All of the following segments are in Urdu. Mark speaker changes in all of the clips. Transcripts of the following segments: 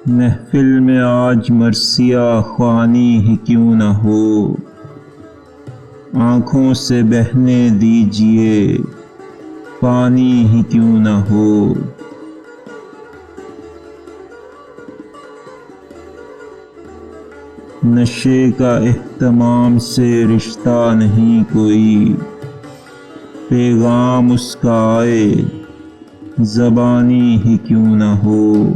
Speaker 1: محفل میں آج مرثیہ خوانی ہی کیوں نہ ہو، آنکھوں سے بہنے دیجئے پانی ہی کیوں نہ ہو۔ نشے کا اہتمام سے رشتہ نہیں کوئی، پیغام اس کا آئے زبانی ہی کیوں نہ ہو۔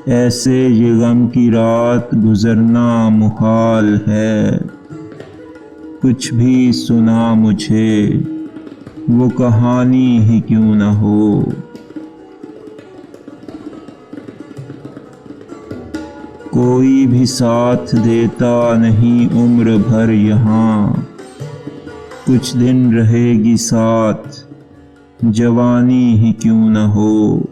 Speaker 1: ایسے یہ غم کی رات گزرنا محال ہے، کچھ بھی سنا مجھے وہ کہانی ہی کیوں نہ ہو۔ کوئی بھی ساتھ دیتا نہیں عمر بھر یہاں، کچھ دن رہے گی ساتھ جوانی ہی کیوں نہ ہو۔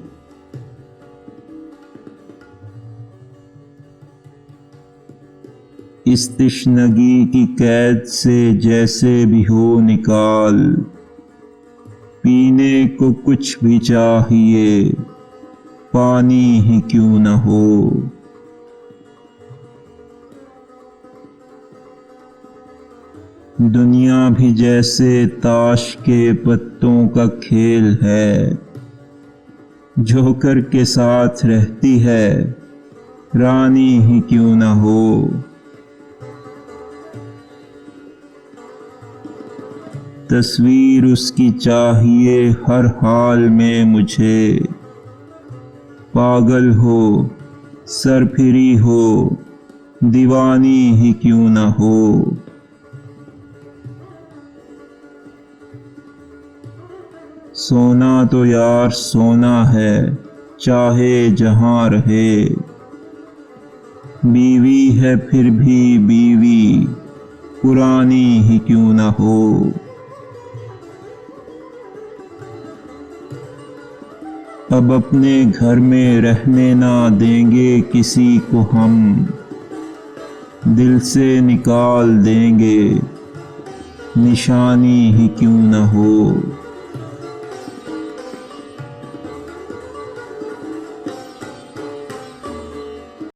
Speaker 1: اس تشنگی کی قید سے جیسے بھی ہو نکال، پینے کو کچھ بھی چاہیے پانی ہی کیوں نہ ہو۔ دنیا بھی جیسے تاش کے پتوں کا کھیل ہے، جوکر کے ساتھ رہتی ہے رانی ہی کیوں نہ ہو۔ تصویر اس کی چاہیے ہر حال میں مجھے، پاگل ہو سرپھری ہو دیوانی ہی کیوں نہ ہو۔ سونا تو یار سونا ہے چاہے جہاں رہے، بیوی ہے پھر بھی بیوی پرانی ہی کیوں نہ ہو۔ اب اپنے گھر میں رہنے نہ دیں گے کسی کو ہم، دل سے نکال دیں گے نشانی ہی کیوں نہ ہو۔